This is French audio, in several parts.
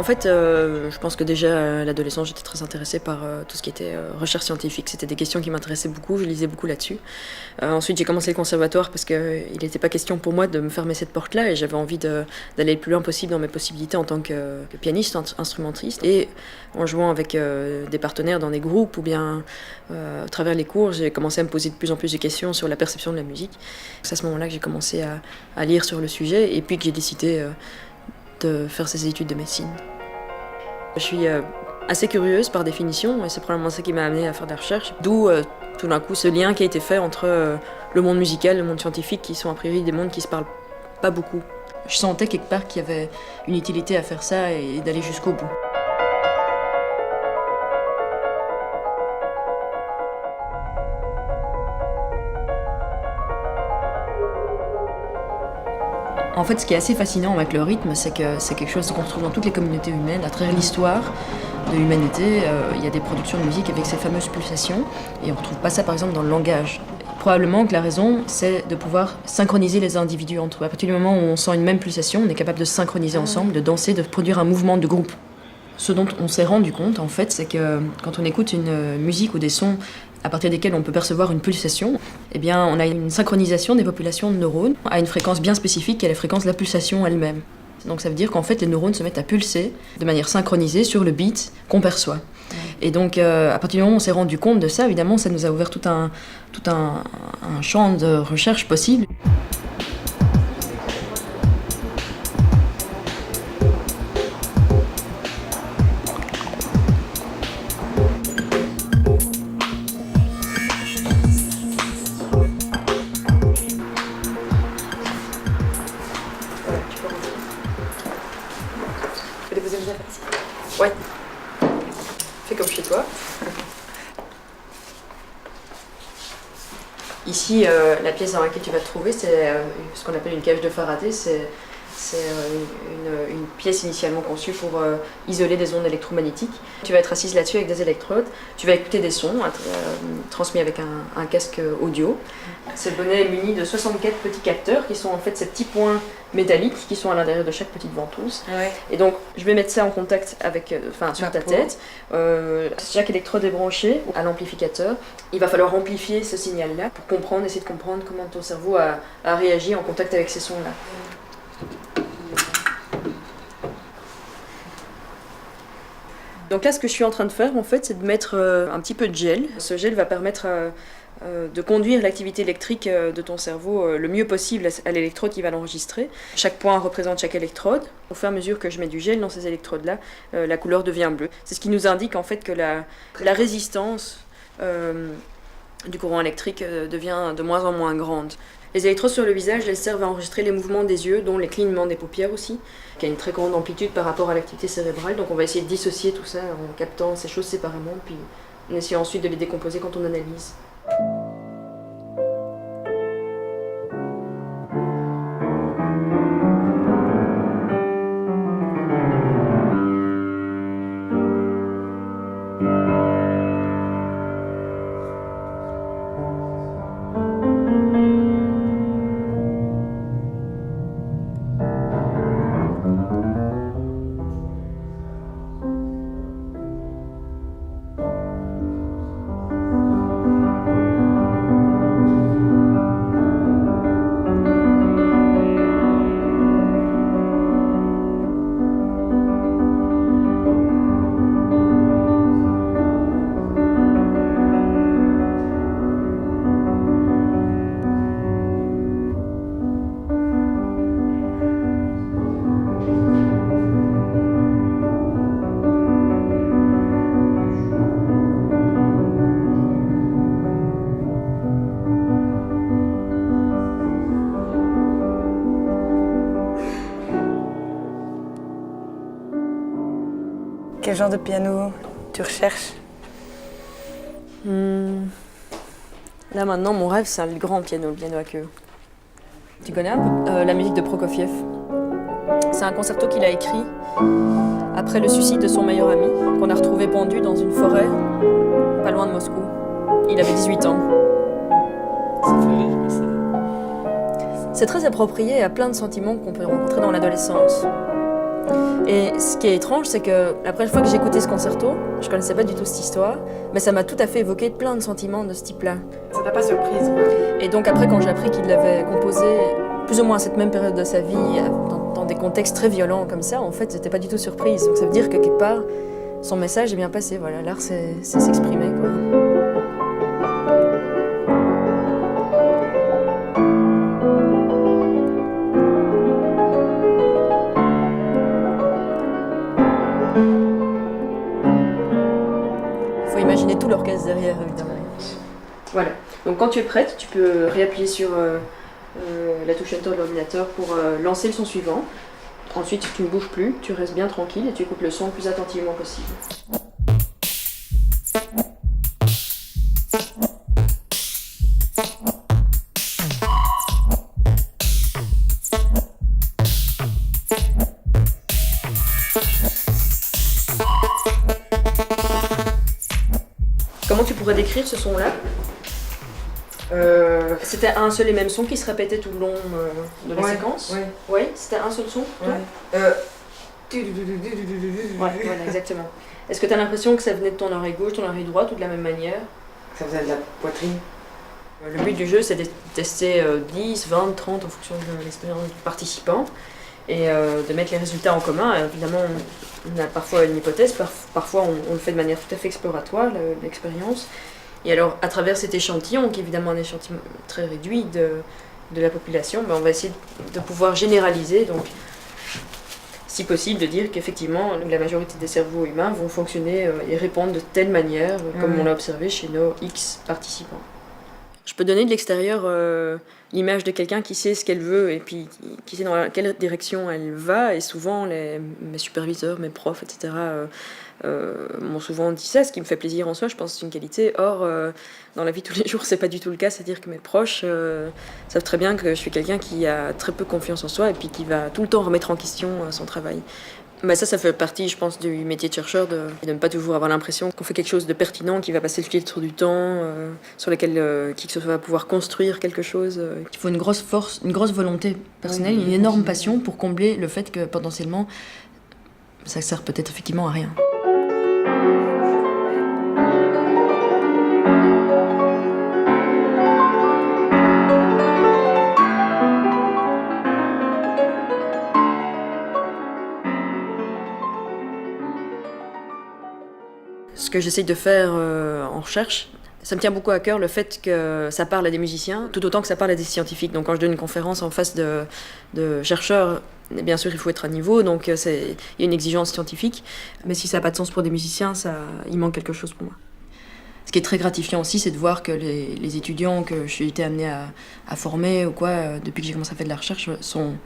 En fait, je pense que déjà à l'adolescence, j'étais très intéressée par tout ce qui était recherche scientifique. C'était des questions qui m'intéressaient beaucoup, je lisais beaucoup là-dessus. Ensuite, j'ai commencé le conservatoire parce qu'il n'était pas question pour moi de me fermer cette porte-là et j'avais envie d'aller le plus loin possible dans mes possibilités en tant que pianiste, instrumentiste. Et en jouant avec des partenaires dans des groupes ou bien à travers les cours, j'ai commencé à me poser de plus en plus de questions sur la perception de la musique. C'est à ce moment-là que j'ai commencé à lire sur le sujet et puis que j'ai décidé de faire ces études de médecine. Je suis assez curieuse par définition et c'est probablement ça qui m'a amenée à faire des recherches. D'où tout d'un coup ce lien qui a été fait entre le monde musical et le monde scientifique qui sont a priori des mondes qui se parlent pas beaucoup. Je sentais quelque part qu'il y avait une utilité à faire ça et d'aller jusqu'au bout. En fait, ce qui est assez fascinant avec le rythme, c'est que c'est quelque chose qu'on retrouve dans toutes les communautés humaines. À travers l'histoire de l'humanité, il y a des productions de musique avec ces fameuses pulsations, et on ne retrouve pas ça par exemple dans le langage. Probablement que la raison, c'est de pouvoir synchroniser les individus entre eux. À partir du moment où on sent une même pulsation, on est capable de se synchroniser ensemble, de danser, de produire un mouvement de groupe. Ce dont on s'est rendu compte, en fait, c'est que quand on écoute une musique ou des sons à partir desquels on peut percevoir une pulsation, eh bien, on a une synchronisation des populations de neurones à une fréquence bien spécifique qui est la fréquence de la pulsation elle-même. Donc ça veut dire qu'en fait, les neurones se mettent à pulser de manière synchronisée sur le beat qu'on perçoit. Et donc, à partir du moment où on s'est rendu compte de ça, évidemment, ça nous a ouvert tout un champ de recherche possible. Ouais. Fais comme chez toi. Ici, la pièce dans laquelle tu vas te trouver, c'est ce qu'on appelle une cage de Faraday. C'est une pièce initialement conçue pour isoler des ondes électromagnétiques. Tu vas être assise là-dessus avec des électrodes. Tu vas écouter des sons transmis avec un casque audio. Ce bonnet est muni de 64 petits capteurs qui sont en fait ces petits points métalliques qui sont à l'intérieur de chaque petite ventouse. Ouais. Et donc, je vais mettre ça en contact avec, sur ta tête. Chaque électrode est branchée à l'amplificateur. Il va falloir amplifier ce signal-là pour essayer de comprendre comment ton cerveau a réagi en contact avec ces sons-là. Donc là, ce que je suis en train de faire, en fait, c'est de mettre un petit peu de gel. Ce gel va permettre de conduire l'activité électrique de ton cerveau le mieux possible à l'électrode qui va l'enregistrer. Chaque point représente chaque électrode. Au fur et à mesure que je mets du gel dans ces électrodes-là, la couleur devient bleue. C'est ce qui nous indique en fait que la résistance du courant électrique devient de moins en moins grande. Les électrodes sur le visage, elles servent à enregistrer les mouvements des yeux, dont les clignements des paupières aussi, qui a une très grande amplitude par rapport à l'activité cérébrale. Donc on va essayer de dissocier tout ça en captant ces choses séparément, puis en essayant ensuite de les décomposer quand on analyse. Quel genre de piano tu recherches? Là maintenant, mon rêve, c'est le grand piano, le piano à queue. Tu connais un peu la musique de Prokofiev? C'est un concerto qu'il a écrit après le suicide de son meilleur ami, qu'on a retrouvé pendu dans une forêt, pas loin de Moscou. Il avait 18 ans. Ça fait rire, ça. C'est très approprié à plein de sentiments qu'on peut rencontrer dans l'adolescence. Et ce qui est étrange, c'est que la première fois que j'ai écouté ce concerto, je connaissais pas du tout cette histoire, mais ça m'a tout à fait évoqué plein de sentiments de ce type-là. Ça t'a pas surprise, quoi. Et donc après, quand j'ai appris qu'il l'avait composé plus ou moins à cette même période de sa vie, dans des contextes très violents comme ça, en fait, j'étais pas du tout surprise. Donc ça veut dire que quelque part, son message est bien passé. Voilà, l'art, c'est s'exprimer, quoi. Il faut imaginer tout l'orchestre derrière, évidemment. Voilà. Donc quand tu es prête, tu peux réappuyer sur la touche Enter de l'ordinateur pour lancer le son suivant. Ensuite, tu ne bouges plus, tu restes bien tranquille et tu écoutes le son le plus attentivement possible. Comment tu pourrais décrire ce son-là ? C'était un seul et même son qui se répétait tout le long de la séquence. Oui, c'était un seul son pour toi ? Ouais, voilà, exactement. Est-ce que tu as l'impression que ça venait de ton oreille gauche, ton oreille droite ou de la même manière ? Ça faisait de la poitrine. Le but du jeu, c'est de tester 10, 20, 30 en fonction de l'expérience du participant et de mettre les résultats en commun. Évidemment, on a parfois une hypothèse, parfois on le fait de manière tout à fait exploratoire, l'expérience. Et alors, à travers cet échantillon, qui est évidemment un échantillon très réduit de la population, on va essayer de pouvoir généraliser, donc, si possible, de dire qu'effectivement, la majorité des cerveaux humains vont fonctionner et répondre de telle manière, comme on l'a observé chez nos X participants. Je peux donner de l'extérieur l'image de quelqu'un qui sait ce qu'elle veut et puis qui sait dans quelle direction elle va. Et souvent, mes superviseurs, mes profs, etc., m'ont souvent dit ça, ce qui me fait plaisir en soi, je pense que c'est une qualité. Or, dans la vie de tous les jours, c'est pas du tout le cas, c'est-à-dire que mes proches savent très bien que je suis quelqu'un qui a très peu confiance en soi et puis qui va tout le temps remettre en question son travail. Bah ça fait partie, je pense, du métier de chercheur, de ne pas toujours avoir l'impression qu'on fait quelque chose de pertinent, qui va passer le filtre du temps, sur lequel qui que ce soit va pouvoir construire quelque chose. Il faut une grosse force, une grosse volonté personnelle, une énorme passion pour combler le fait que potentiellement, ça sert peut-être effectivement à rien. Ce que j'essaye de faire en recherche, ça me tient beaucoup à cœur le fait que ça parle à des musiciens, tout autant que ça parle à des scientifiques. Donc quand je donne une conférence en face de chercheurs, bien sûr il faut être à niveau, donc il y a une exigence scientifique. Mais si ça n'a pas de sens pour des musiciens, il manque quelque chose pour moi. Ce qui est très gratifiant aussi, c'est de voir que les étudiants que j'ai été amenée à former ou quoi, depuis que j'ai commencé à faire de la recherche, sont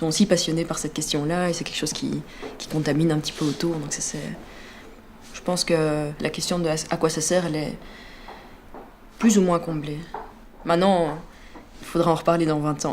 aussi passionnés par cette question-là, et c'est quelque chose qui contamine un petit peu autour. Donc je pense que la question de à quoi ça sert, elle est plus ou moins comblée. Maintenant, il faudra en reparler dans 20 ans.